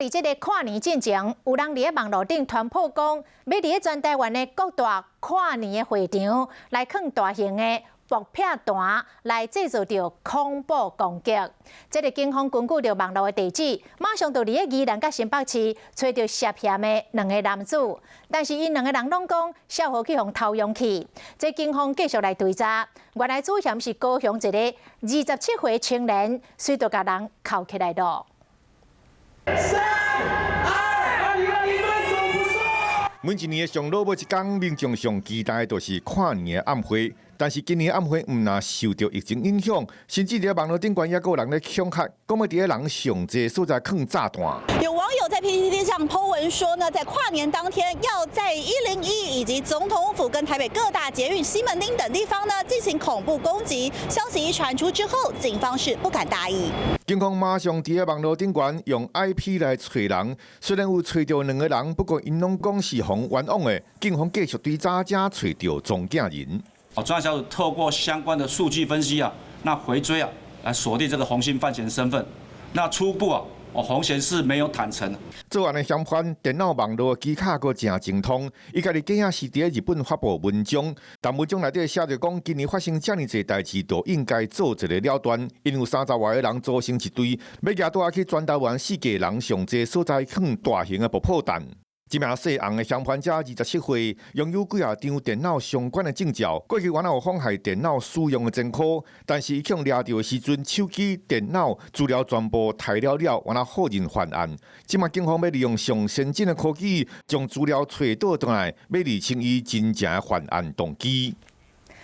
伫这个跨年进前，有人伫网络顶传播讲，要伫全台湾的各大跨年的会场来放大型的薄片弹来制造着恐怖攻击。这个警方根据着网络的地址，马上就伫个宜兰甲新北市找到涉嫌的2个男子，但是因2个人拢讲稍后去互偷用去。这警方继续来追查，原来主嫌是高雄一个27岁青年，随着甲人铐起来了。每一年的上落尾一天，民众上期待的就是跨年的暗会。但是今年的暗会唔但受到疫情影响，甚至在网络顶端也有人咧恐吓，讲要伫个人上济所在放炸弹。有网友在 PTT 上 po 文说呢，在跨年当天，要在101以及总统府跟台北各大捷运、西门町等地方呢进行恐怖攻击。消息一传出之后，警方是不敢大意。警方马上伫个网络顶端用 IP 来找人，虽然有找到2个人，不过因拢讲是互冤枉的。警方继续追查，才找到撞镜人。专案小组透过相关的数据分析那回追来锁定这个洪姓犯嫌身份。那初步洪嫌是没有坦诚。作案的嫌犯电脑网络机卡阁真精通，伊家己假影是伫日本发布文章，但文章内底写着讲，今年发生这么侪代志，都应该做一个了断，因有30外个人组成一队，要举倒去全台湾4个人上济所在放大型的爆破弹。这名细红的嫌犯者27岁，拥有几啊张电脑相关的证照，过去原来有妨害电脑使用的前科，但是伊去掠到的时阵，手机、电脑资料全部抬了，原来后人犯案。即马警方要利用上先进的科技，将资料找到回来，要厘清伊真正的犯案动机。